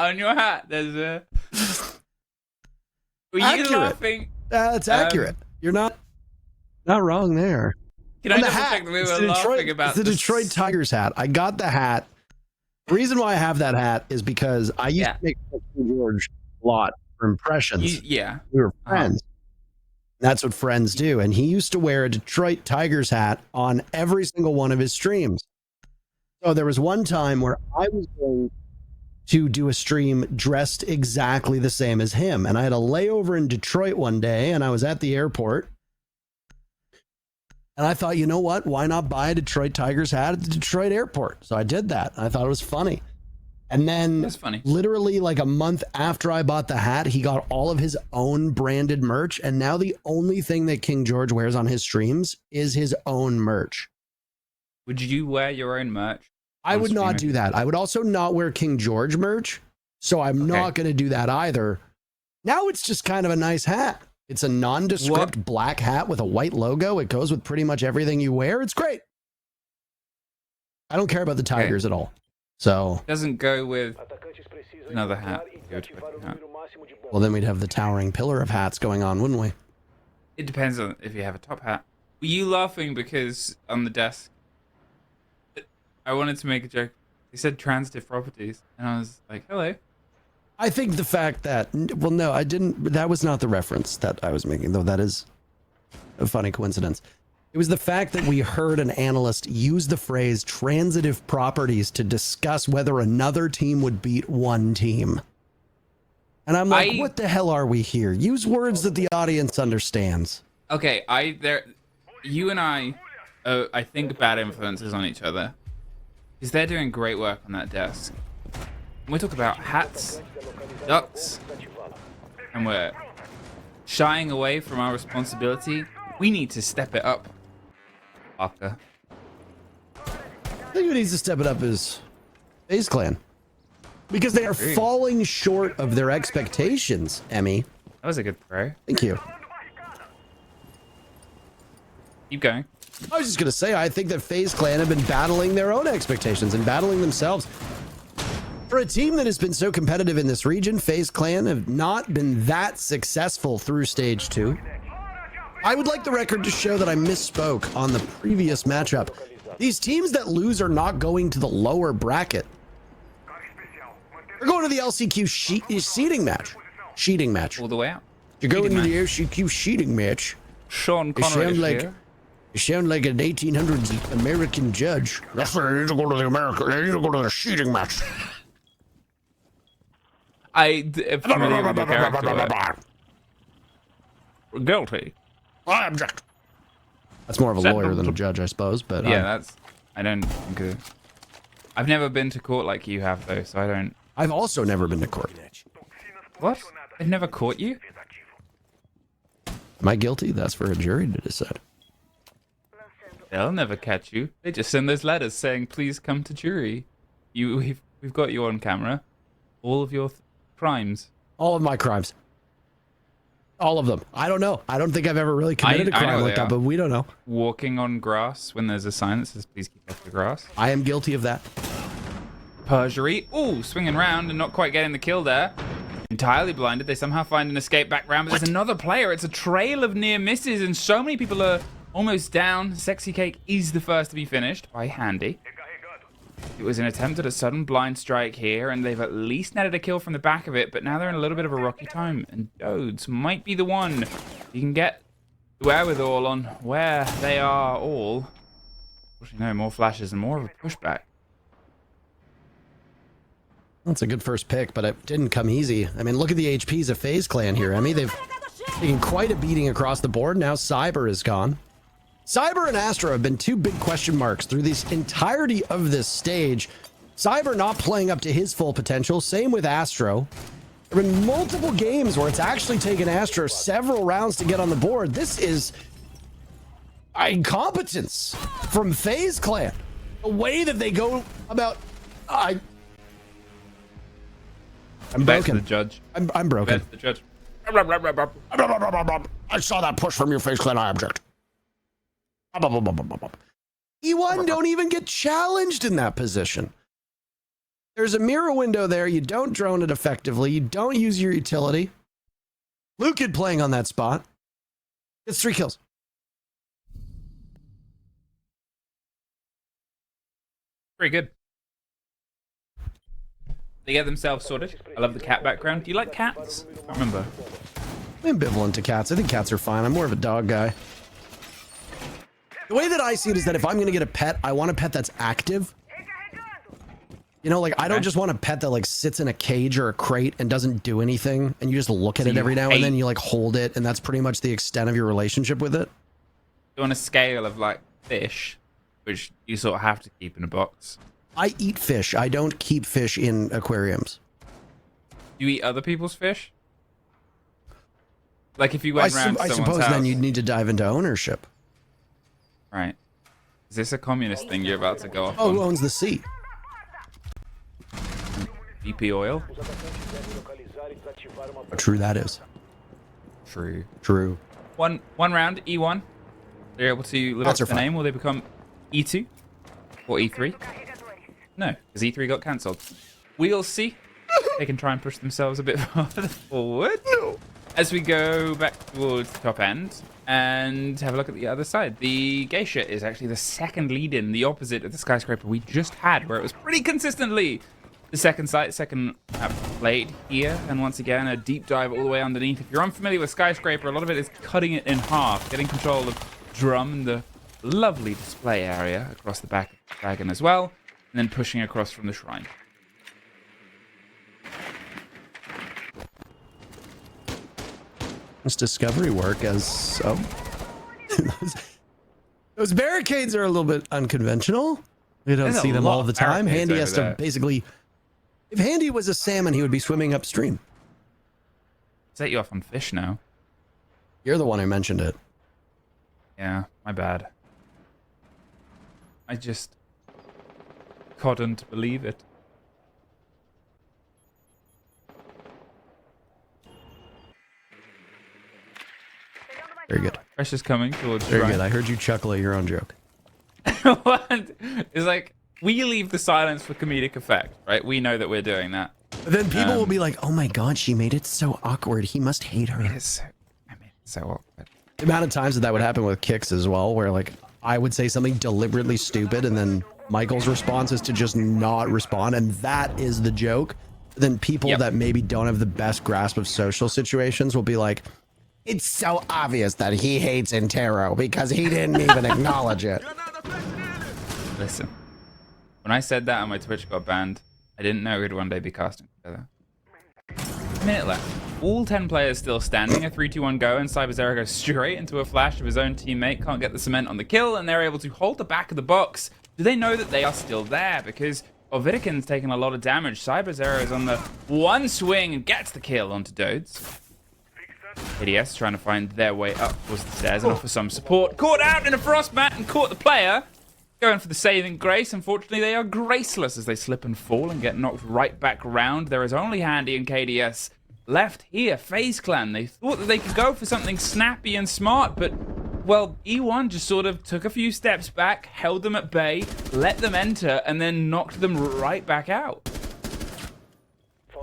on your hat, there's a. Were Accurate. you laughing? That's accurate. You're not wrong there. Can I double check that we were laughing about it's the Detroit Tigers hat? I got the hat. The reason why I have that hat is because I used to make George a lot for impressions. Yeah. We were friends. That's what friends do. And he used to wear a Detroit Tigers hat on every single one of his streams. So there was one time where I was going to do a stream dressed exactly the same as him. And I had a layover in Detroit one day and I was at the airport. And I thought, you know what? Why not buy a Detroit Tigers hat at the Detroit airport? So I did that. I thought it was funny. And then that's funny. Literally like a month after I bought the hat, he got all of his own branded merch. And now the only thing that King George wears on his streams is his own merch. Would you wear your own merch? I would not do that. I would also not wear King George merch. So I'm not going to do that either. Now it's just kind of a nice hat. It's a nondescript black hat with a white logo. It goes with pretty much everything you wear. It's great. I don't care about the Tigers at all. So doesn't go with another hat. Well, then we'd have the towering pillar of hats going on, wouldn't we? It depends on if you have a top hat. Were you laughing because on the desk I wanted to make a joke? They said transitive properties, and I was like, hello. I think the fact that, well, no, I didn't. That was not the reference that I was making, though. That is a funny coincidence. It was the fact that we heard an analyst use the phrase transitive properties to discuss whether another team would beat one team. And I'm like, what the hell are we here? Use words that the audience understands. Okay, you and I think bad influences on each other. Because they're doing great work on that desk. When we talk about hats, ducks, and we're shying away from our responsibility, we need to step it up, Parker. I think who needs to step it up is FaZe Clan. Because they are falling short of their expectations, Emmy. That was a good throw. Thank you. Keep going. I was just going to say, I think that FaZe Clan have been battling their own expectations and battling themselves. For a team that has been so competitive in this region, FaZe Clan have not been that successful through stage 2. I would like the record to show that I misspoke on the previous matchup. These teams that lose are not going to the lower bracket. They're going to the LCQ seeding match. Sheeting match. All the way out. You're going to the LCQ sheeting match. Sean Connery is here. You sound like an 1800s American judge. That's why you need to go to the American. You need to go to the sheeting match. If familiar with the character. Guilty. I object. That's more of a lawyer than a judge, I suppose. But yeah, I don't think. I've never been to court like you have, though, so I don't. I've also never been to court. What? I've never caught you? Am I guilty? That's for a jury to decide. They'll never catch you. They just send those letters saying, "Please come to jury." We've got you on camera. All of your crimes. All of my crimes. All of them. I don't know. I don't think I've ever really committed a crime like that, but we don't know. Walking on grass when there's a sign that says, "Please keep off the grass." I am guilty of that. Perjury. Ooh, swinging round and not quite getting the kill there. Entirely blinded. They somehow find an escape back round, but there's another player. It's a trail of near misses, and so many people are almost down. Sexy Cake is the first to be finished by Handy. It was an attempt at a sudden blind strike here, and they've at least netted a kill from the back of it, but now they're in a little bit of a rocky time, and Dodes might be the one. You can get the wherewithal on where they are all. Unfortunately, no more flashes and more of a pushback. That's a good first pick, but it didn't come easy. I mean, look at the HPs of FaZe Clan here. I mean, they've taken quite a beating across the board. Now Cyber is gone. Cyber and Astro have been two big question marks through the entirety of this stage. Cyber not playing up to his full potential. Same with Astro. There have been multiple games where it's actually taken Astro several rounds to get on the board. This is incompetence from FaZe Clan. The way that they go about... I'm broken. The judge. I'm broken. The judge. I saw that push from your FaZe Clan. I object. E1 don't even get challenged in that position. There's a mirror window there. You don't drone it effectively. You don't use your utility. Luke playing on that spot. It's 3 kills. Pretty good. They get themselves sorted. I love the cat background. Do you like cats? I can't remember. I'm ambivalent to cats. I think cats are fine. I'm more of a dog guy. The way that I see it is that if I'm going to get a pet, I want a pet that's active. You know, like, I don't just want a pet that, like, sits in a cage or a crate and doesn't do anything, and you just look at it every now and then, you, like, hold it, and that's pretty much the extent of your relationship with it. On a scale of, like, fish, which you sort of have to keep in a box. I eat fish. I don't keep fish in aquariums. You eat other people's fish? Like, if you went around to I someone's suppose house. then you'd need to dive into ownership. Right. Is this a communist thing you're about to go off Oh, on? who owns the sea? BP oil? How true that is. True. True. One round, E1. They're able to live up to the name. Will they become E2? Or E3? No, because E3 got cancelled. We'll see. They can try and push themselves a bit farther forward. As we go back towards the top end and have a look at the other side. The Geisha is actually the second lead-in, the opposite of the Skyscraper we just had, where it was pretty consistently the second map played here. And once again, a deep dive all the way underneath. If you're unfamiliar with Skyscraper, a lot of it is cutting it in half, getting control of Drum and the lovely display area across the back of the dragon as well, and then pushing across from the shrine. This discovery work as those barricades are a little bit unconventional. We don't There's see a them lot all the of time. barricades Handy has over to there. basically, if Handy was a salmon, he would be swimming upstream. Set you off on fish now. You're the one who mentioned it. Yeah, my bad. I just couldn't believe it. Very good. Pressure's coming towards Very Shrine. good. I heard you chuckle at your own joke. What? It's like, we leave the silence for comedic effect, right? We know that we're doing that. But then people will be like, oh my God, she made it so awkward. He must hate her. It's so awkward. The amount of times that would happen with kicks as well, where like I would say something deliberately stupid and then Michael's response is to just not respond. And that is the joke. Then people that maybe don't have the best grasp of social situations will be like, it's so obvious that he hates Intero because he didn't even acknowledge it. Listen, when I said that and my Twitch got banned, I didn't know we'd one day be casting together. A minute left. All 10 players still standing. A 3-2-1 go, and CyberZero goes straight into a flash of his own teammate. Can't get the cement on the kill, and they're able to hold the back of the box. Do they know that they are still there? Because Ovidican's taking a lot of damage. CyberZero is on the one swing and gets the kill onto Dodes. ADS trying to find their way up towards the stairs and offer some support. Caught out in a frost mat and caught the player. Going for the saving grace. Unfortunately, they are graceless as they slip and fall and get knocked right back round. There is only Handy and KDS left here. FaZe Clan, they thought that they could go for something snappy and smart, but, well, E1 just sort of took a few steps back, held them at bay, let them enter, and then knocked them right back out.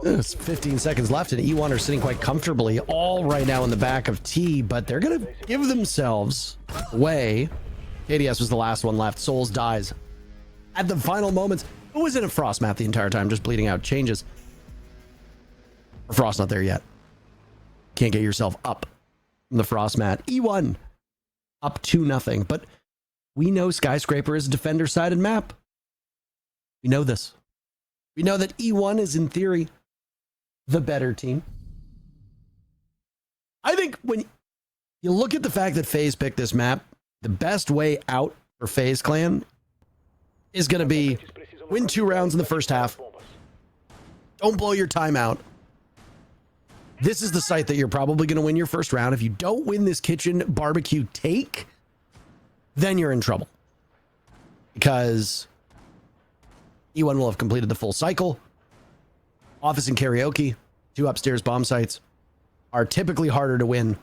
There's 15 seconds left, and E1 are sitting quite comfortably all right now in the back of T, but they're going to give themselves away. KDS was the last one left. Souls dies at the final moments. Who was in a frost mat the entire time, just bleeding out? Changes. Frost not there yet. Can't get yourself up from the frost mat. E1 up 2-0, but we know Skyscraper is a defender-sided map. We know this. We know that E1 is, in theory, the better team. I think when you look at the fact that FaZe picked this map, the best way out for FaZe Clan is going to be win 2 rounds in the first half. Don't blow your time out. This is the site that you're probably going to win your first round. If you don't win this kitchen barbecue take, then you're in trouble. Because E1 will have completed the full cycle. Office and karaoke, 2 upstairs bomb sites, are typically harder to win.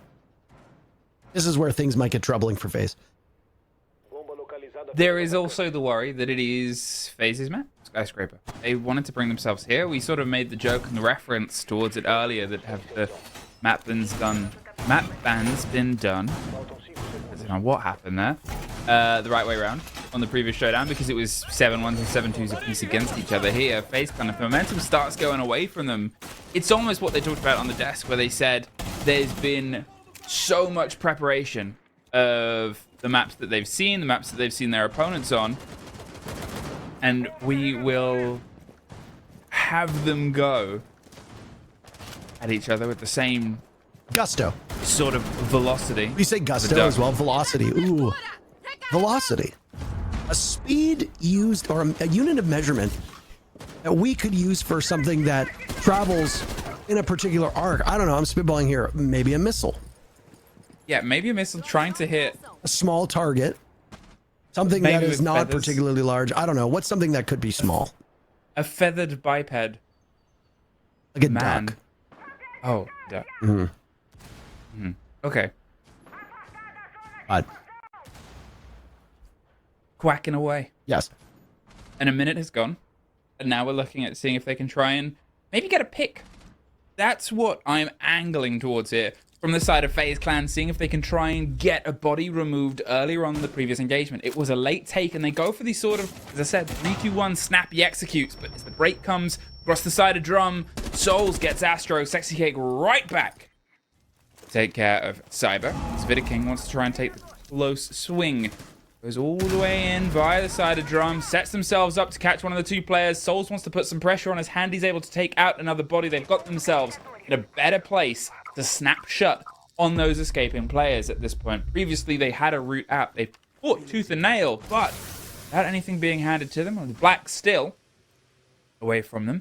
This is where things might get troubling for FaZe. There is also the worry that it is FaZe's map, Skyscraper. They wanted to bring themselves here. We sort of made the joke and the reference towards it earlier that have the map bands been done. I don't know what happened there. The right way around on the previous showdown, because it was 7-1s and 7-2s apiece against each other. Here, FaZe Clan, if momentum starts going away from them, it's almost what they talked about on the desk, where they said there's been so much preparation of the maps that they've seen, the maps that they've seen their opponents on, and we will have them go at each other with the same Gusto. sort of velocity. We say gusto as well. Velocity. Ooh. Velocity. A speed used, or a unit of measurement that we could use for something that travels in a particular arc. I don't know. I'm spitballing here. Maybe a missile. Yeah, maybe a missile trying to hit A small target. Something Maybe that is with not feathers. particularly large. I don't know. What's something that could be small? a feathered biped. Like a Man. duck. Oh, duck. Okay. Quacking away. Yes. And a minute has gone. And now we're looking at seeing if they can try and maybe get a pick. That's what I'm angling towards here. From the side of FaZe Clan, seeing if they can try and get a body removed earlier on in the previous engagement. It was a late take, and they go for these sort of, as I said, 3-2-1 snappy executes. But as the break comes across the side of Drum, Souls gets Astro, Sexy Cake right back. Take care of Cyber. Svita King wants to try and take the close swing. Goes all the way in via the side of Drum, sets themselves up to catch one of the two players. Souls wants to put some pressure on his hand. He's able to take out another body. They've got themselves in a better place to snap shut on those escaping players at this point. Previously, they had a route out. They fought tooth and nail, but without anything being handed to them, the Black still away from them.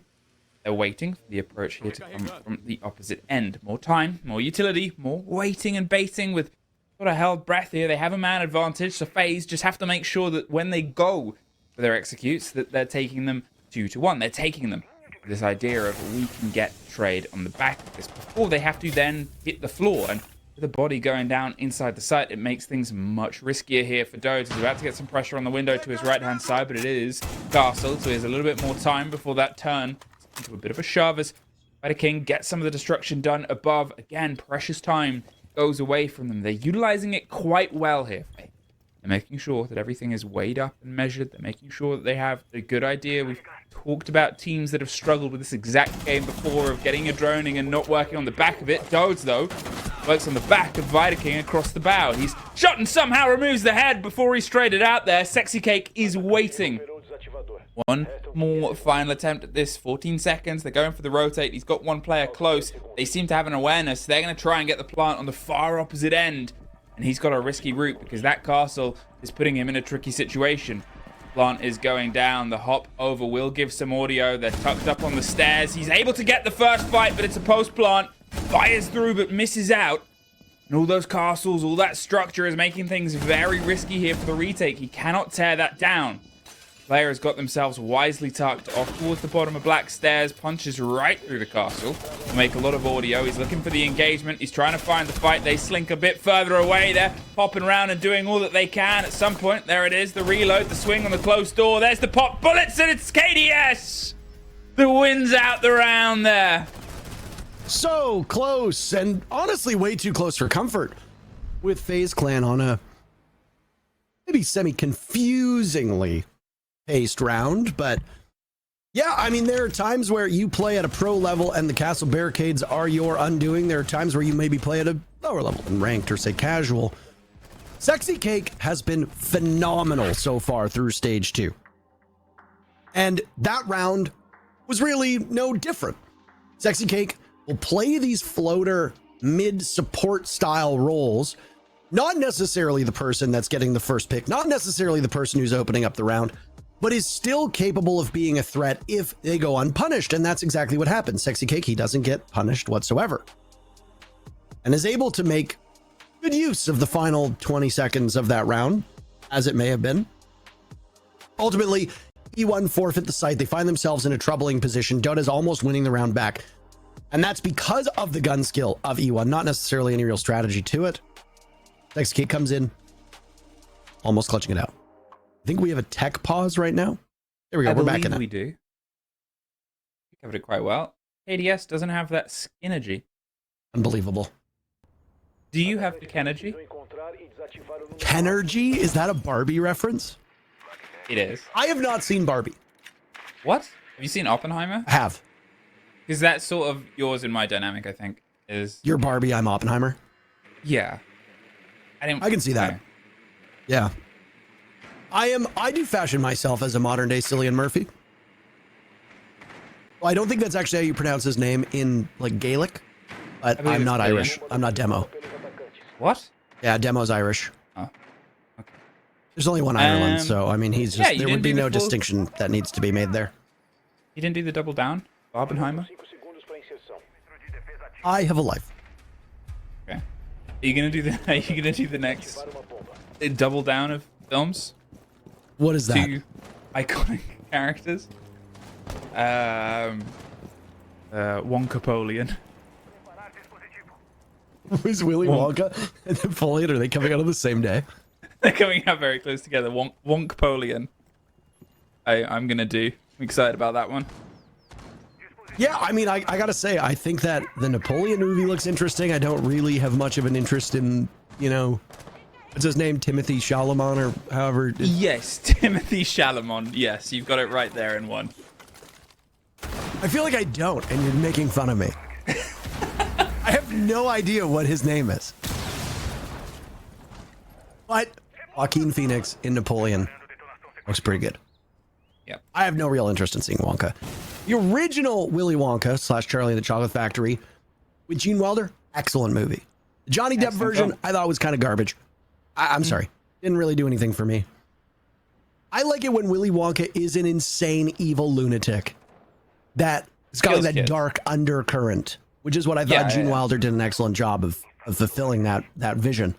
They're waiting for the approach here to come from the opposite end. More time, more utility, more waiting and baiting with sort of held breath here. They have a man advantage, so FaZe just have to make sure that when they go for their executes, that they're taking them 2-1. They're taking them with this idea of we can get trade on the back of this before they have to then hit the floor. And with the body going down inside the site, it makes things much riskier here for Dodes. He's about to get some pressure on the window to his right-hand side, but it is Castle, so he has a little bit more time before that turn into a bit of a shove as Spider King gets some of the destruction done above. Again, precious time goes away from them. They're utilizing it quite well here. They're making sure that everything is weighed up and measured. They're making sure that they have a good idea. We've talked about teams that have struggled with this exact game before of getting a droning and not working on the back of it. Dodes, though, works on the back of Vita King across the bow. He's shot and somehow removes the head before he's straight it out there. Sexy Cake is waiting. One more final attempt at this. 14 seconds. They're going for the rotate. He's got one player close. They seem to have an awareness. They're going to try and get the plant on the far opposite end. And he's got a risky route because that castle is putting him in a tricky situation. Plant is going down. The hop over will give some audio. They're tucked up on the stairs. He's able to get the first fight, but it's a post plant. Fires through, but misses out. And all those castles, all that structure is making things very risky here for the retake. He cannot tear that down. Player has got themselves wisely tucked off towards the bottom of Black stairs, punches right through the castle. Will make a lot of audio. He's looking for the engagement. He's trying to find the fight. They slink a bit further away. They're popping around and doing all that they can. At some point, there it is. The reload, the swing on the closed door. There's the pop bullets, and it's KDS. The wins out the round there. So close, and honestly way too close for comfort, with FaZe Clan on a maybe semi-confusingly paced round. But yeah, I mean, there are times where you play at a pro level and the castle barricades are your undoing. There are times where you maybe play at a lower level in ranked or say casual. Sexy Cake has been phenomenal so far through stage 2, and that round was really no different. Sexy Cake will play these floater mid support style roles, not necessarily the person that's getting the first pick, not necessarily the person who's opening up the round, but is still capable of being a threat if they go unpunished. And that's exactly what happens. Sexy Cake, he doesn't get punished whatsoever, and is able to make good use of the final 20 seconds of that round, as it may have been. Ultimately, E1 forfeit the site. They find themselves in a troubling position. Dota's almost winning the round back, and that's because of the gun skill of E1, not necessarily any real strategy to it. Sexy Cake comes in, almost clutching it out. I think we have a tech pause right now. There we go. We're back in it. We do. We covered it quite well. ADS doesn't have that skinergy. Unbelievable. Do you have the Kenergy? Kenergy? Is that a Barbie reference? It is. I have not seen Barbie. What? Have you seen Oppenheimer? I have. Because that's sort of yours and my dynamic, I think. Is You're Barbie, I'm Oppenheimer. Yeah. I can see that. Yeah. I do fashion myself as a modern day Cillian Murphy. Well, I don't think that's actually how you pronounce his name in like Gaelic, but I'm not Irish. I'm not Demo. What? Yeah, Demo's Irish. Oh. Okay. There's only one Ireland, so I mean, he's just, yeah, there would be no distinction that needs to be made there. You didn't do the double down, Oppenheimer? I have a life. Okay. Are you gonna do the next double down of films? What is that? Two iconic characters. Wonkapolian. Was Willy Wonka and Napoleon, are they coming out on the same day? They're coming out very close together. Wonkpolian. I'm excited about that one. Yeah, I mean, I gotta say, I think that the Napoleon movie looks interesting. I don't really have much of an interest in, what's his name? Timothy Chalamet or however. Yes, Timothy Chalamet. Yes, you've got it right there in one. I feel like I don't, and you're making fun of me. I have no idea what his name is. But Joaquin Phoenix in Napoleon looks pretty good. Yep. I have no real interest in seeing Wonka. The original Willy Wonka / Charlie and the Chocolate Factory with Gene Wilder, excellent movie. The Johnny Depp version, I thought was kind of garbage. I'm sorry. Didn't really do anything for me. I like it when Willy Wonka is an insane, evil lunatic. It's got like that dark undercurrent, which is what I thought Gene Wilder did an excellent job of fulfilling that vision.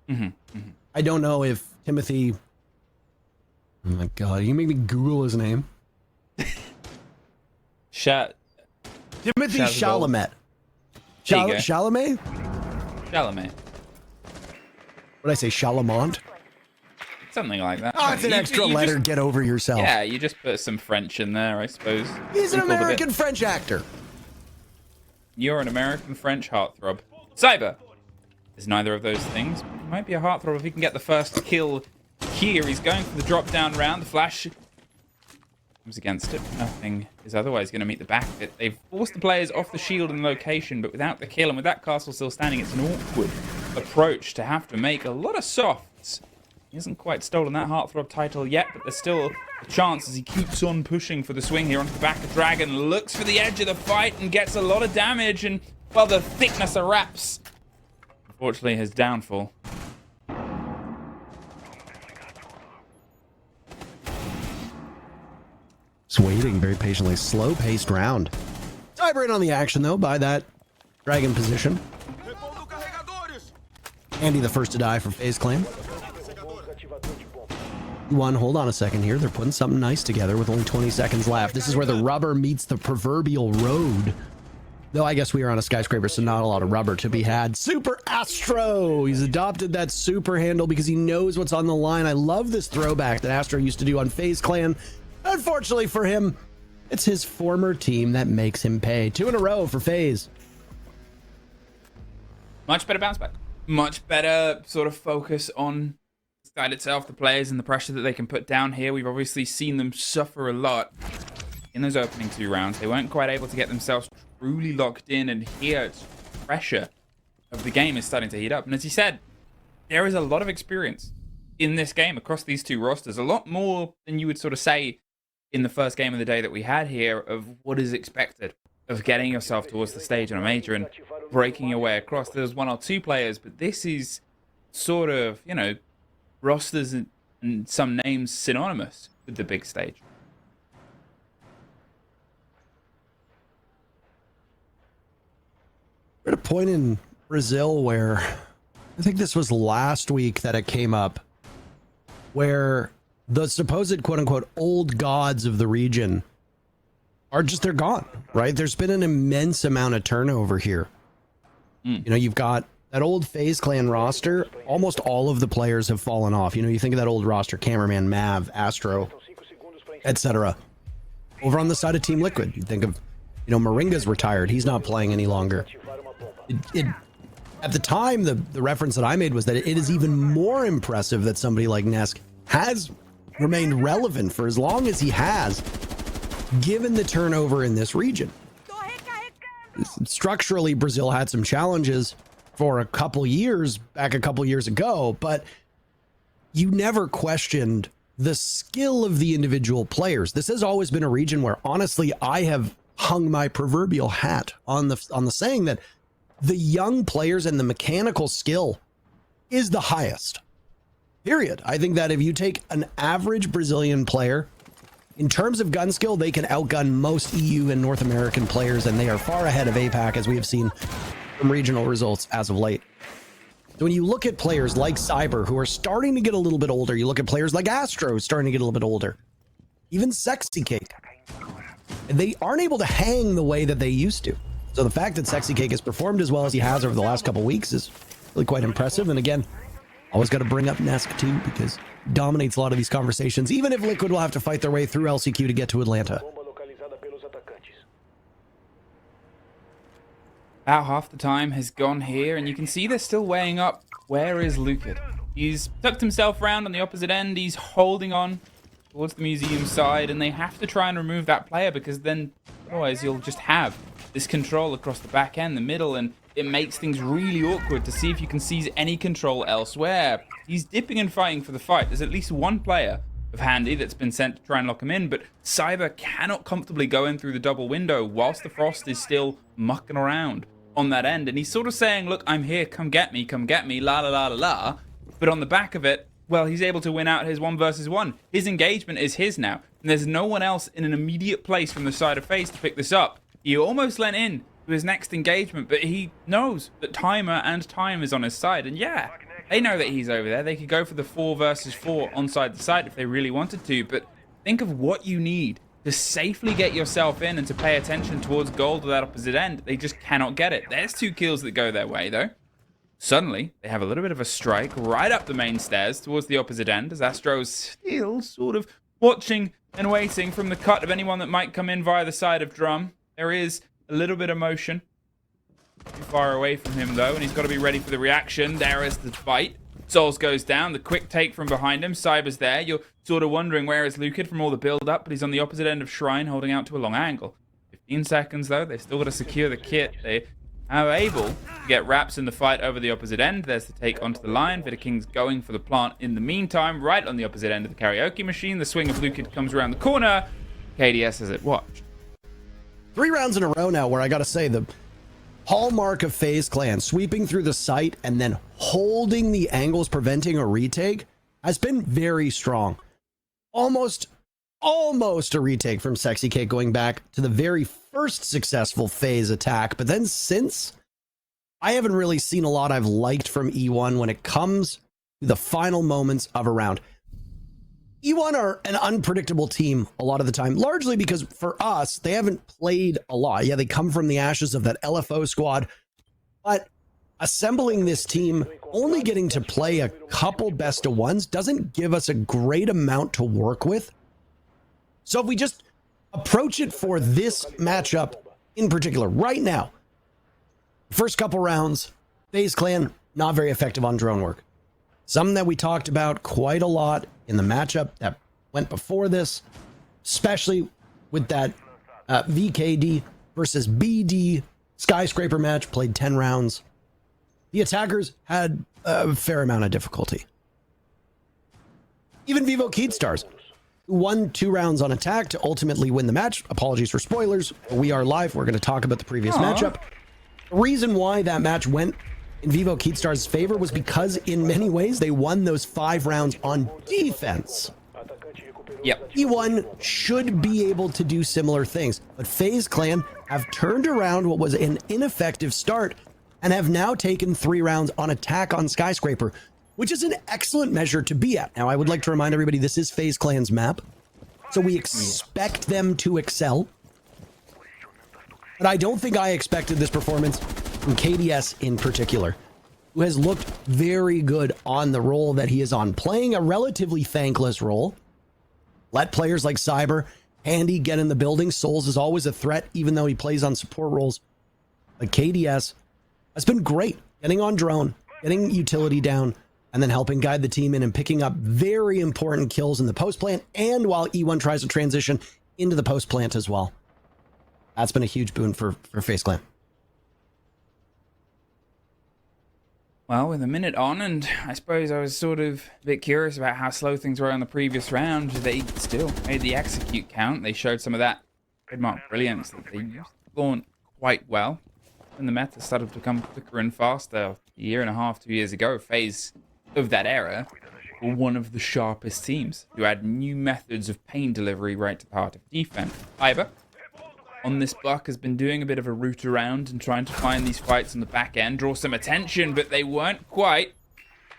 I don't know if Timothy... Oh my God, you make me Google his name. Timothy Chalamet. Chalamet? Chalamet. What did I say, Chalamont? Something like that. Oh, it's an extra letter. Get over yourself. Yeah, you just put some French in there, I suppose. He's an American French actor. You're an American French heartthrob. Cyber is neither of those things. But he might be a heartthrob if he can get the first kill here. He's going for the drop down round. The flash comes against it. Nothing is otherwise going to meet the back of it. They've forced the players off the shield and location, but without the kill and with that castle still standing, it's an awkward approach to have to make a lot of softs. He hasn't quite stolen that heartthrob title yet, but there's still a chance as he keeps on pushing for the swing here onto the back of Dragon, looks for the edge of the fight and gets a lot of damage, and, well, the thickness of wraps, unfortunately, his downfall. Just waiting very patiently. Slow-paced round. Cyber in on the action, though, by that Dragon position. Andy the first to die for FaZe Clan. Hold on a second here. They're putting something nice together with only 20 seconds left. This is where the rubber meets the proverbial road. Though I guess we are on a skyscraper, so not a lot of rubber to be had. Super Astro! He's adopted that super handle because he knows what's on the line. I love this throwback that Astro used to do on FaZe Clan. Unfortunately for him, it's his former team that makes him pay. 2 in a row for FaZe. Much better bounce back. Much better sort of focus on the side itself, the players, and the pressure that they can put down here. We've obviously seen them suffer a lot in those opening 2 rounds. They weren't quite able to get themselves truly locked in, and here it's pressure of the game is starting to heat up. And as you said, there is a lot of experience in this game across these 2 rosters. A lot more than you would sort of say in the first game of the day that we had here of what is expected of getting yourself towards the stage on a major and breaking your way across. There's 1 or 2 players, but this is sort of, rosters and some names synonymous with the big stage. We're at a point in Brazil where I think this was last week that it came up, where the supposed quote-unquote old gods of the region they're gone, right? There's been an immense amount of turnover here. You've got that old FaZe Clan roster, almost all of the players have fallen off. You know, you think of that old roster, Cameraman, Mav, Astro, etc. Over on the side of Team Liquid, you think of, you know, Moringa's retired. He's not playing any longer. At the time, the reference that I made was that it is even more impressive that somebody like Nesk has remained relevant for as long as he has, given the turnover in this region. Structurally, Brazil had some challenges for a couple years ago, but you never questioned the skill of the individual players. This has always been a region where, honestly, I have hung my proverbial hat on the saying that the young players and the mechanical skill is the highest. Period. I think that if you take an average Brazilian player, in terms of gun skill, they can outgun most EU and North American players, and they are far ahead of APAC, as we have seen from regional results as of late. So when you look at players like Cyber, who are starting to get a little bit older, you look at players like Astro, starting to get a little bit older, even Sexy Cake, they aren't able to hang the way that they used to. So the fact that Sexy Cake has performed as well as he has over the last couple weeks is really quite impressive. And again, always got to bring up Nesk too, because he dominates a lot of these conversations, even if Liquid will have to fight their way through LCQ to get to Atlanta. About half the time has gone here, and you can see they're still weighing up. Where is Lucid? He's tucked himself around on the opposite end. He's holding on towards the museum side, and they have to try and remove that player, because then otherwise you'll just have this control across the back end, the middle, and it makes things really awkward to see if you can seize any control elsewhere. He's dipping and fighting for the fight. There's at least one player of Handy that's been sent to try and lock him in, but Cyber cannot comfortably go in through the double window whilst the Frost is still mucking around on that end. And he's sort of saying, look, I'm here, come get me, la la la la la. But on the back of it, well, he's able to win out his 1 versus 1. His engagement is his now, and there's no one else in an immediate place from the side of FaZe to pick this up. He almost lent in to his next engagement, but he knows that Timer and Time is on his side, and yeah, they know that he's over there. They could go for the 4 versus 4 onside the side if they really wanted to, but think of what you need to safely get yourself in and to pay attention towards gold to that opposite end. They just cannot get it. There's 2 kills that go their way, though. Suddenly, they have a little bit of a strike right up the main stairs towards the opposite end, as Astro's still sort of watching and waiting from the cut of anyone that might come in via the side of Drum. There is a little bit of motion. Too far away from him, though, and he's got to be ready for the reaction. There is the fight. Souls goes down. The quick take from behind him. Cyber's there. You're sort of wondering where is Lucid from all the build-up, but he's on the opposite end of Shrine, holding out to a long angle. 15 seconds, though. They've still got to secure the kit. They are able to get Raps in the fight over the opposite end. There's the take onto the line. King's going for the plant in the meantime, right on the opposite end of the karaoke machine. The swing of Lucid comes around the corner. KDS has it watched. 3 rounds in a row now where I gotta say the hallmark of FaZe Clan, sweeping through the site and then holding the angles, preventing a retake, has been very strong. Almost a retake from Sexy Cake going back to the very first successful FaZe attack, but then since, I haven't really seen a lot I've liked from E1 when it comes to the final moments of a round. E1 are an unpredictable team a lot of the time, largely because for us, they haven't played a lot. Yeah, they come from the ashes of that LFO squad, but assembling this team, only getting to play a couple best of ones doesn't give us a great amount to work with. So if we just approach it for this matchup in particular, right now, first couple rounds, FaZe Clan, not very effective on drone work. Something that we talked about quite a lot in the matchup that went before this, especially with that VKD versus BD Skyscraper match, played 10 rounds. The attackers had a fair amount of difficulty. Even Vivo Keedstars, who won 2 rounds on attack to ultimately win the match. Apologies for spoilers. We are live. We're going to talk about the previous matchup. The reason why that match went in Vivo Keedstars' favor was because in many ways they won those 5 rounds on defense. Yep. E1 should be able to do similar things, but FaZe Clan have turned around what was an ineffective start and have now taken 3 rounds on attack on Skyscraper, which is an excellent measure to be at. Now, I would like to remind everybody this is FaZe Clan's map, so we expect them to excel. But I don't think I expected this performance from KDS in particular. who has looked very good on the role that he is on, playing a relatively thankless role. Let players like Cyber, Handy get in the building. Souls is always a threat, even though he plays on support roles. Like KDS has been great, getting on drone, getting utility down, and then helping guide the team in and picking up very important kills in the post plant, and while E1 tries to transition into the post plant as well. That's been a huge boon for FaZe Clan. Well, with a minute on, and I suppose I was sort of a bit curious about how slow things were on the previous round, they still made the execute count. They showed some of that trademark brilliance that they used to flaunt quite well. And the meta started to become quicker and faster. A year and a half, 2 years ago, FaZe of that era were one of the sharpest teams who had new methods of pain delivery right to the heart of defense. Iber on this buck has been doing a bit of a route around and trying to find these fights on the back end, draw some attention, but they weren't quite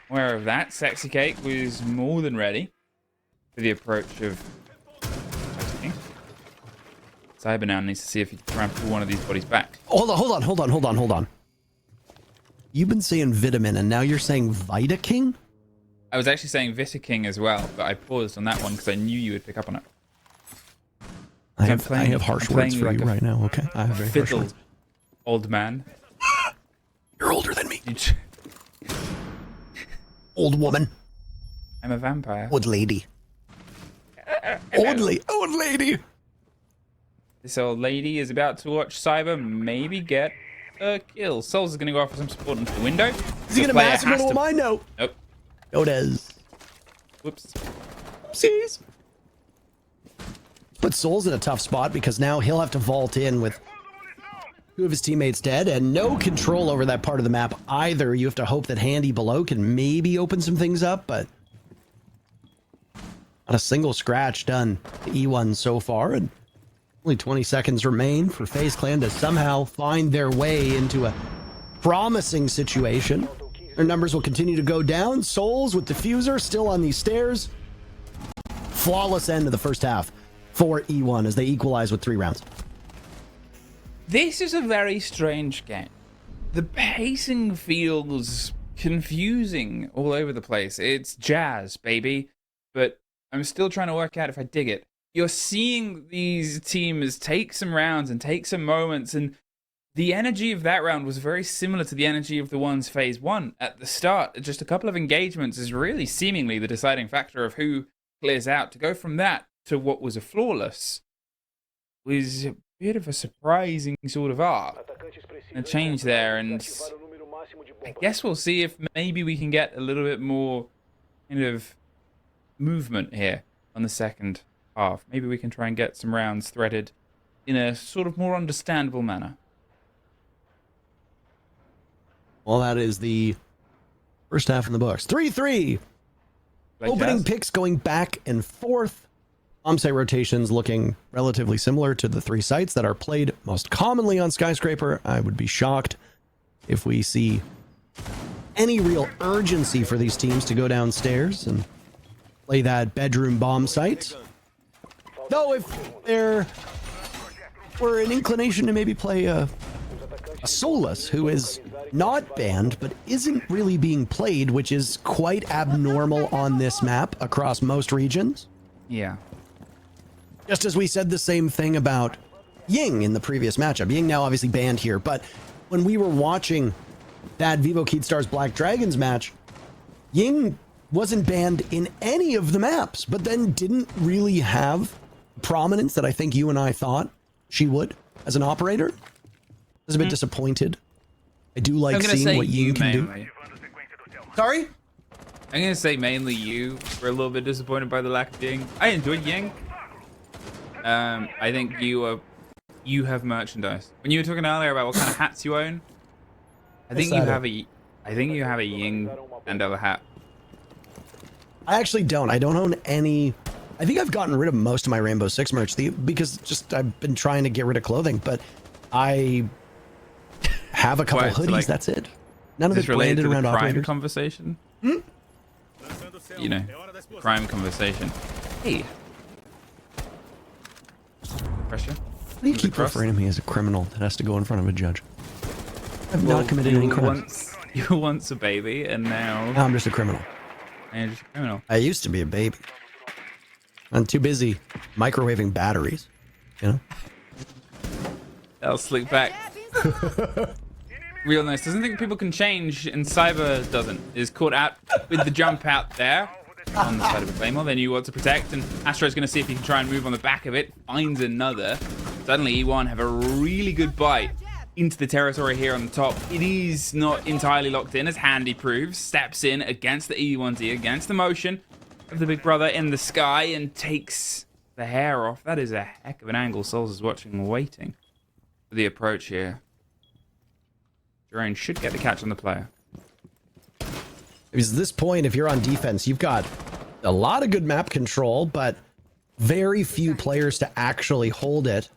aware of that. Sexy Cake was more than ready for the approach of Cyber. Now needs to see if he can try and pull one of these bodies back. Hold on. You've been saying Vitamin, and now you're saying Vita King? I was actually saying Vita King as well, but I paused on that one because I knew you would pick up on it. I have harsh words for you right now, okay? I have very harsh words. Old man. You're older than me. Old woman. I'm a vampire. Old lady. Old lady. This old lady is about to watch Cyber maybe get a kill. Souls is going to go off for some support into the window. Is he going to massive one of mine? No. Nope. No, it is. Whoops. Oopsies. Put Souls in a tough spot because now he'll have to vault in with 2 of his teammates dead and no control over that part of the map either. You have to hope that Handy below can maybe open some things up, but not a single scratch done to E1 so far, and only 20 seconds remain for FaZe Clan to somehow find their way into a promising situation. Their numbers will continue to go down. Souls with Diffuser still on these stairs. Flawless end of the first half for E1 as they equalize with 3 rounds. This is a very strange game. The pacing feels confusing all over the place. It's jazz, baby. But I'm still trying to work out if I dig it. You're seeing these teams take some rounds and take some moments, and the energy of that round was very similar to the energy of the ones FaZe won at the start. Just a couple of engagements is really seemingly the deciding factor of who clears out. To go from that to what was a flawless was a bit of a surprising sort of arc. A change there, and I guess we'll see if maybe we can get a little bit more kind of movement here on the second half. Maybe we can try and get some rounds threaded in a sort of more understandable manner. Well, that is the first half in the books. 3-3. Opening picks going back and forth. Site rotations looking relatively similar to the 3 sites that are played most commonly on Skyscraper. I would be shocked if we see any real urgency for these teams to go downstairs and play that bedroom bomb site. Though if there were an inclination to maybe play a Solus, who is not banned but isn't really being played, which is quite abnormal on this map across most regions. Yeah. Just as we said the same thing about Ying in the previous matchup. Ying now obviously banned here, but when we were watching that Vivo Keystars Black Dragons match, Ying wasn't banned in any of the maps, but then didn't really have prominence that I think you and I thought she would as an operator. I was a bit disappointed. I do like seeing what Ying can do. Sorry? I'm going to say mainly you were a little bit disappointed by the lack of Ying. I enjoyed Ying. I think you have merchandise. When you were talking earlier about what kind of hats you own, I think you have a Ying and other hat. I actually don't. I don't own any. I think I've gotten rid of most of my Rainbow Six merch because just I've been trying to get rid of clothing, but I have a couple hoodies. Like, that's it. None of it's branded around operators. Conversation. You know, crime conversation. Hey. Pressure. Why do you keep referring to me as a criminal that has to go in front of a judge? I've not committed any crimes. You were once a baby, and now Now I'm just a criminal. you're just a criminal. I used to be a baby. I'm too busy microwaving batteries, you know? I'll sleep back. Real nice. Doesn't think people can change, and Cyber doesn't. Is caught out with the jump out there on the side of a Claymore. They knew what to protect, and Astro's going to see if he can try and move on the back of it. Finds another. Suddenly, E1 have a really good bite into the territory here on the top. It is not entirely locked in, as Handy proves. Steps in against the E1Z, against the motion of the big brother in the sky, and takes the hair off. That is a heck of an angle. Souls is watching, waiting for the approach here. Drone should get the catch on the player. Because at this point, if you're on defense, you've got a lot of good map control, but very few players to actually hold it.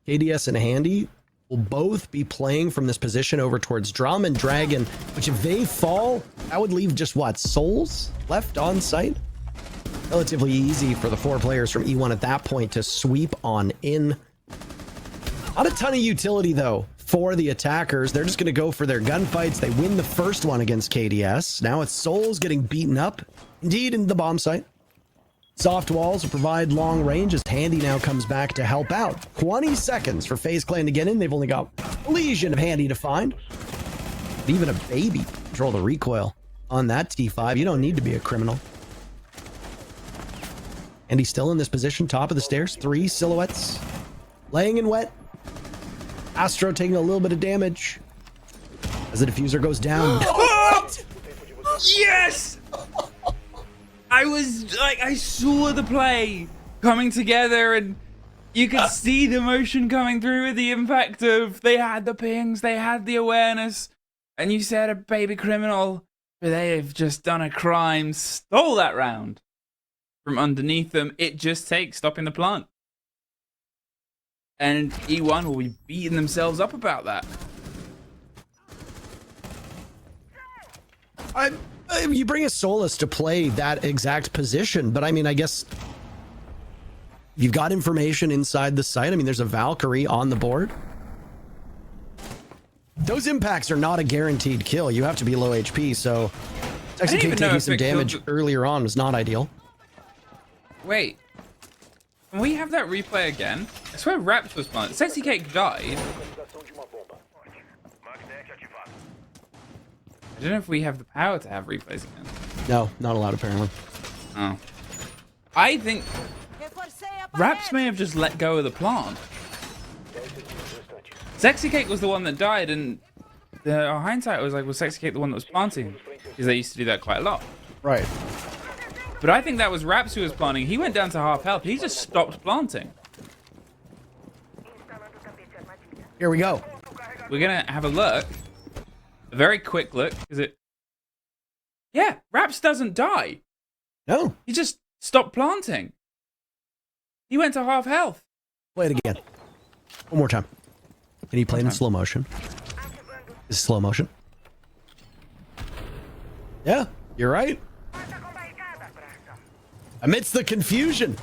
KDS and Handy will both be playing from this position over towards Drum and Dragon, which if they fall, that would leave just what, Souls left on site? Relatively easy for the 4 players from E1 at that point to sweep on in. Not a ton of utility though for the attackers. They're just going to go for their gunfights. They win the first one against KDS. Now it's Souls getting beaten up, indeed, in the bomb site. Soft walls will provide long range as Handy now comes back to help out. 20 seconds for FaZe Clan to get in. They've only got a legion of Handy to find. But even a baby can control the recoil on that T5. You don't need to be a criminal. And he's still in this position, top of the stairs. 3 silhouettes laying in wet. Astro taking a little bit of damage as the diffuser goes down. What? Yes! I was like, I saw the play coming together, and you could see the motion coming through with the impact of they had the pings, they had the awareness, and you said a baby criminal, but they have just done a crime, stole that round from underneath them. It just takes stopping the plant. And E1 will be beating themselves up about that. You bring a Solus to play that exact position, but I mean, I guess you've got information inside the site. I mean, there's a Valkyrie on the board. Those impacts are not a guaranteed kill. You have to be low HP, so actually taking some damage earlier on was not ideal. Wait. Can we have that replay again? I swear Raps was planted. Sexy Cake died. I don't know if we have the power to have replays again. No, not allowed apparently. Oh. I think Raps may have just let go of the plant. Sexy Cake was the one that died, and the hindsight was like, was Sexy Cake the one that was planting? Because they used to do that quite a lot. Right. But I think that was Raps who was planting. He went down to half health. He just stopped planting. Here we go. We're going to have a look. A very quick look. Is it? Yeah, Raps doesn't die. No. He just stopped planting. He went to half health. Play it again. One more time. Can you play in slow motion? Is it slow motion? Yeah, you're right. Amidst the confusion,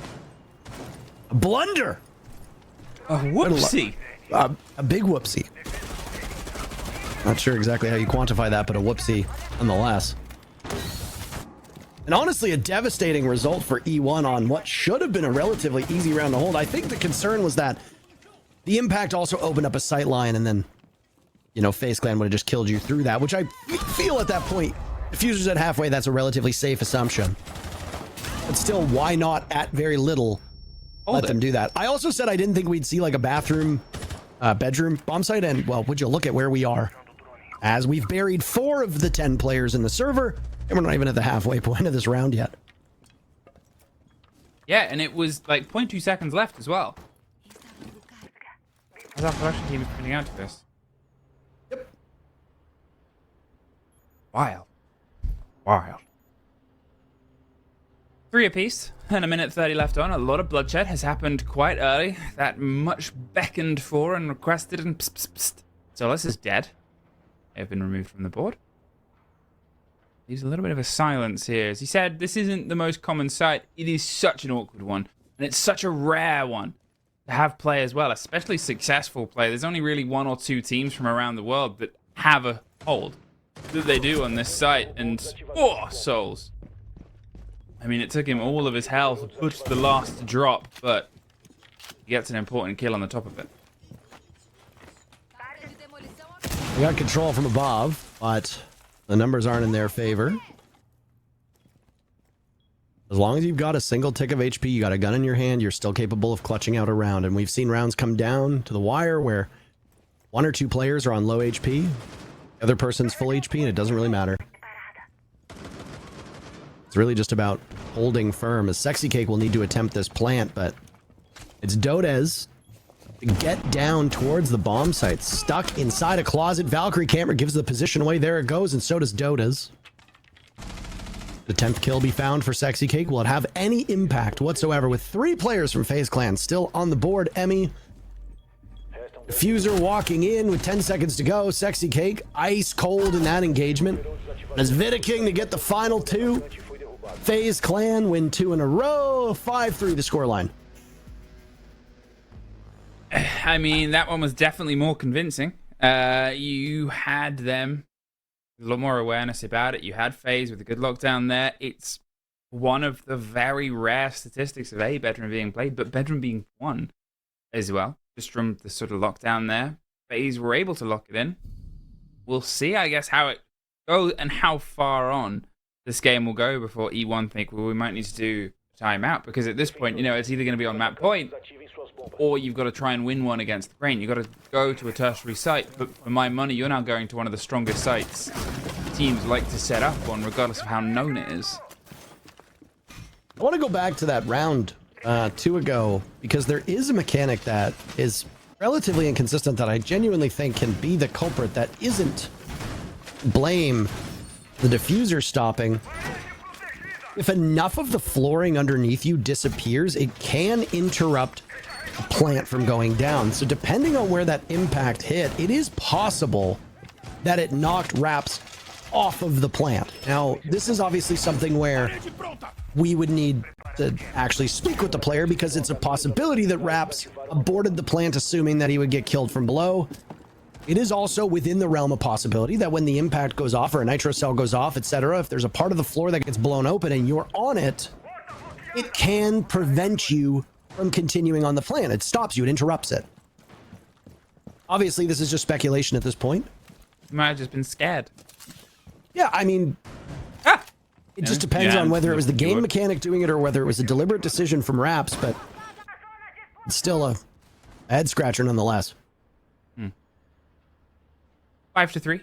a blunder. A whoopsie. A big whoopsie. Not sure exactly how you quantify that, but a whoopsie nonetheless. And honestly, a devastating result for E1 on what should have been a relatively easy round to hold. I think the concern was that the impact also opened up a sight line, and then, you know, FaZe Clan would have just killed you through that, which I feel at that point, diffusers at halfway, that's a relatively safe assumption. But still, why not at very little let them do that? I also said I didn't think we'd see like a bathroom, bedroom bomb site, and well, would you look at where we are? As we've buried 4 of the 10 players in the server, and we're not even at the halfway point of this round yet. Yeah, and it was like 0.2 seconds left as well. As our production team is putting out to this. Yep. Wild. Wild. 3 apiece, and a minute 30 left on. A lot of bloodshed has happened quite early. That much beckoned for and requested, and psst, psst, psst. Solus is dead. They have been removed from the board. There's a little bit of a silence here. As he said, this isn't the most common sight. It is such an awkward one, and it's such a rare one to have play as well, especially successful play. There's only really 1 or 2 teams from around the world that have a hold that they do on this site. And, oh, souls. I mean, it took him all of his health to push the last drop, but he gets an important kill on the top of it. We got control from above, but the numbers aren't in their favor. As long as you've got a single tick of HP, you got a gun in your hand, you're still capable of clutching out a round. And we've seen rounds come down to the wire where one or two players are on low HP, the other person's full HP, and it doesn't really matter. It's really just about holding firm, as Sexy Cake will need to attempt this plant, but it's Dodez to get down towards the bomb site. Stuck inside a closet. Valkyrie camera gives the position away. There it goes, and so does Dodez. The 10th kill be found for Sexy Cake. Will it have any impact whatsoever with 3 players from FaZe Clan still on the board? Emmy. Diffuser walking in with 10 seconds to go. Sexy Cake ice cold in that engagement. As Vidiking to get the final 2. FaZe Clan win 2 in a row. 5-3 the scoreline. I mean, that one was definitely more convincing. You had them a lot more awareness about it. You had FaZe with a good lockdown there. It's one of the very rare statistics of a bedroom being played, but bedroom being won as well, just from the sort of lockdown there. FaZe were able to lock it in. We'll see, I guess, how it goes and how far on this game will go before E1 think, well, we might need to do a timeout, because at this point, you know, it's either going to be on map point or you've got to try and win one against the grain. You've got to go to a tertiary site, but for my money, you're now going to one of the strongest sites teams like to set up on, regardless of how known it is. I want to go back to that round 2 ago, because there is a mechanic that is relatively inconsistent that I genuinely think can be the culprit that isn't blame the diffuser stopping. If enough of the flooring underneath you disappears, it can interrupt a plant from going down. So depending on where that impact hit, it is possible that it knocked Raps off of the plant. Now, this is obviously something where we would need to actually speak with the player, because it's a possibility that Raps aborted the plant assuming that he would get killed from below. It is also within the realm of possibility that when the impact goes off or a nitro cell goes off, etc., if there's a part of the floor that gets blown open and you're on it, it can prevent you from continuing on the plant. It stops you, it interrupts it. Obviously, this is just speculation at this point. You might have just been scared. Yeah, I mean, it just depends on whether it was the game mechanic doing it or whether it was a deliberate decision from Raps, but it's still a head scratcher nonetheless. 5-3.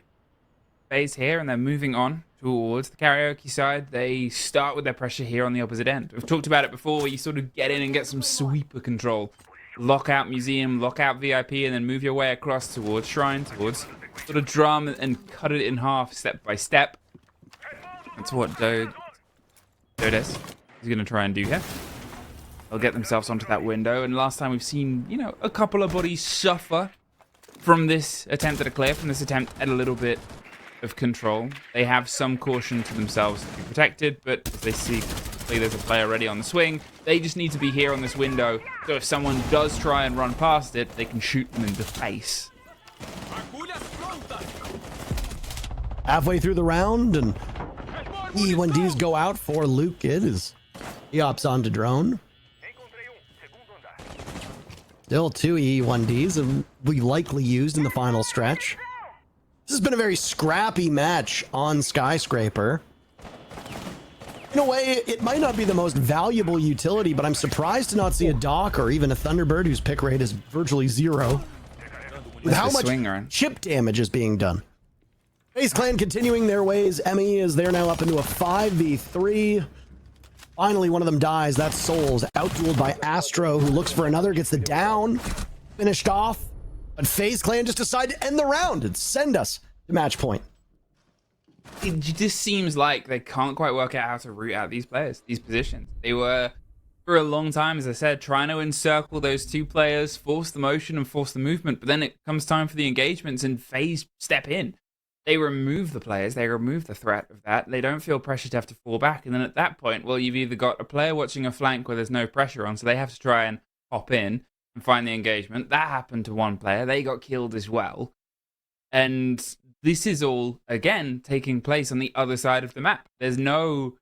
FaZe here, and they're moving on towards the karaoke side. They start with their pressure here on the opposite end. We've talked about it before, where you sort of get in and get some sweeper control. Lock out Museum, lock out VIP, and then move your way across towards Shrine, towards sort of drum, and cut it in half step by step. That's what Dodez is going to try and do here. They'll get themselves onto that window, and last time we've seen, you know, a couple of bodies suffer from this attempt at a clear, from this attempt at a little bit of control. They have some caution to themselves to be protected, but as they see there's a player ready on the swing, they just need to be here on this window, so if someone does try and run past it, they can shoot them in the face. Halfway through the round, and E1Ds go out for Luke Kid as he hops onto drone. Still 2 E1Ds, and we likely used in the final stretch. This has been a very scrappy match on Skyscraper. In a way, it might not be the most valuable utility, but I'm surprised to not see a Doc or even a Thunderbird whose pick rate is virtually 0. With how much chip damage is being done. FaZe Clan continuing their ways. Emmy is there now up into a 5v3. Finally, one of them dies. That's Souls, outdueled by Astro, who looks for another, gets the down, finished off. But FaZe Clan just decide to end the round and send us to match point. It just seems like they can't quite work out how to root out these players, these positions. They were, for a long time, as I said, trying to encircle those 2 players, force the motion and force the movement, but then it comes time for the engagements and FaZe step in. They remove the players, they remove the threat of that. They don't feel pressure to have to fall back. And then at that point, well, you've either got a player watching a flank where there's no pressure on, so they have to try and hop in and find the engagement. That happened to one player. They got killed as well. And this is all, again, taking place on the other side of the map. There's no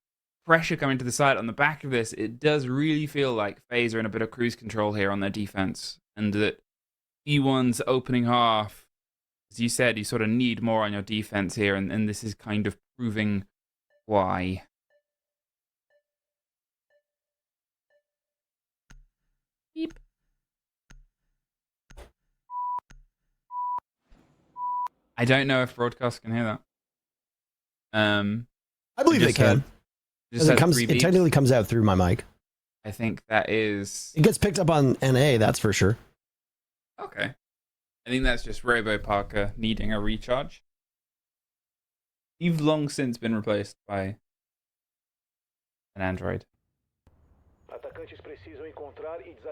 pressure coming to the side on the back of this. It does really feel like FaZe are in a bit of cruise control here on their defense, and that E1's opening half, as you said, you sort of need more on your defense here, and this is kind of proving why. Beep. I don't know if broadcast can hear that. I believe they can. It technically comes out through my mic. I think that is... It gets picked up on NA, that's for sure. Okay. I think that's just Robo Parker needing a recharge. You've long since been replaced by an android.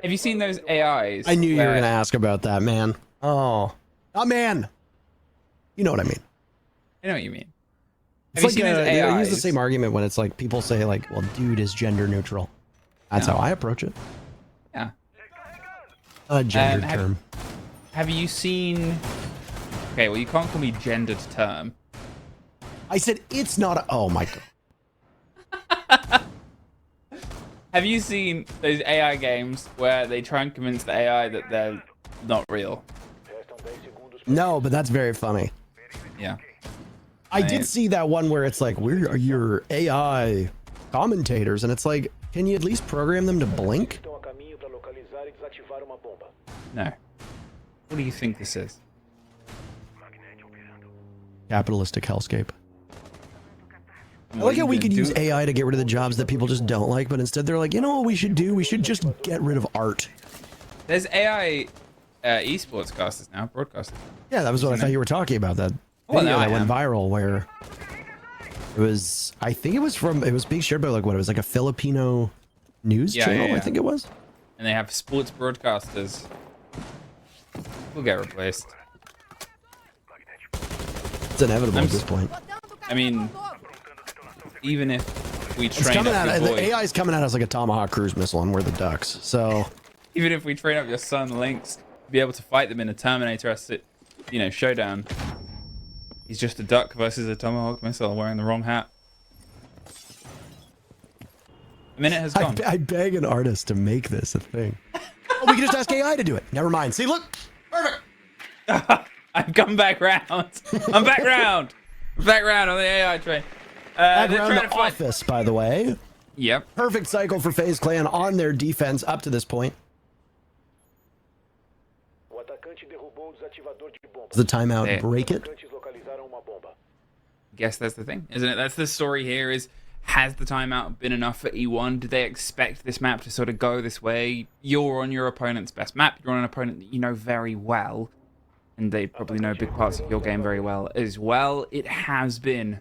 Have you seen those AIs? I knew you were going to ask about that, man. Oh, man. You know what I mean. I know what you mean. It's like I use the same argument when it's like people say like, well, dude is gender neutral. That's how I approach it. Yeah. A gendered term. Have you seen... Okay, well, you can't call me gendered term. I said it's not a... Oh, my God. Have you seen those AI games where they try and convince the AI that they're not real? No, but that's very funny. Yeah. I did see that one where it's like, we're your AI commentators, and it's like, can you at least program them to blink? No. What do you think this is? Capitalistic hellscape. I like how we could use AI to get rid of the jobs that people just don't like, but instead they're like, you know what we should do? We should just get rid of art. There's AI esports casters now, broadcasters. Yeah, that was what I thought you were talking about. That video that went viral where it was, I think it was being shared by like, what, it was like a Filipino news channel, I think it was. And they have sports broadcasters. We'll get replaced. It's inevitable at this point. I mean, even if we train up the AI's coming at us like a Tomahawk cruise missile, and we're the ducks. So even if we train up your son Lynx to be able to fight them in a Terminator-esque, showdown, he's just a duck versus a Tomahawk missile wearing the wrong hat. A minute has gone. I beg an artist to make this a thing. Oh, we can just ask AI to do it. Never mind. See, look, perfect. I've come back round. I'm back round. Back round on the AI train. Back around the office, by the way. Yep. Perfect cycle for FaZe Clan on their defense up to this point. Does the timeout break it? Guess that's the thing, isn't it? That's the story here is, has the timeout been enough for E1? Did they expect this map to sort of go this way? You're on your opponent's best map. You're on an opponent that you know very well. And they probably know big parts of your game very well as well. It has been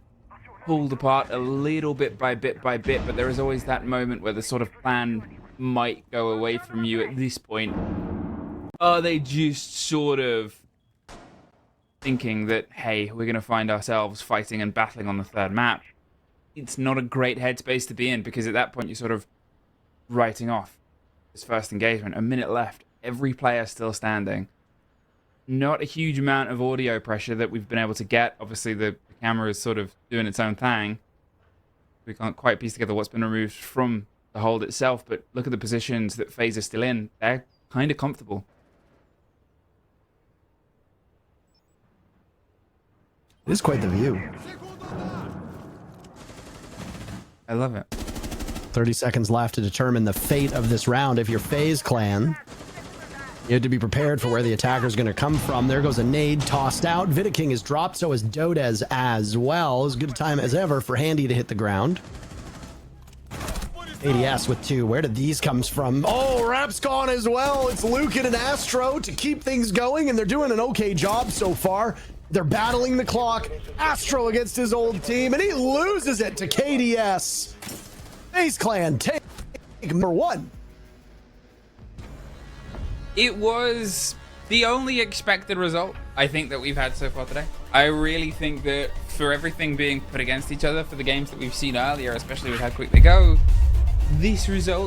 pulled apart a little bit by bit, but there is always that moment where the sort of plan might go away from you at this point. Are they just sort of thinking that, hey, we're going to find ourselves fighting and battling on the third map? It's not a great headspace to be in, because at that point you're sort of writing off this first engagement. A minute left. Every player still standing. Not a huge amount of audio pressure that we've been able to get. Obviously, the camera is sort of doing its own thing. We can't quite piece together what's been removed from the hold itself, but look at the positions that FaZe is still in. They're kind of comfortable. It is quite the view. I love it. 30 seconds left to determine the fate of this round. If you're FaZe Clan, you have to be prepared for where the attacker is going to come from. There goes a nade tossed out. Vidaking is dropped, so is Dodez as well. As good a time as ever for Handy to hit the ground. ADS with 2. Where did these come from? Oh, Rap's gone as well. It's Lucan and Astro to keep things going, and they're doing an okay job so far. They're battling the clock. Astro against his old team, and he loses it to KDS. FaZe Clan take number 1. It was the only expected result, I think, that we've had so far today. I really think that for everything being put against each other for the games that we've seen earlier, especially with how quick they go, this result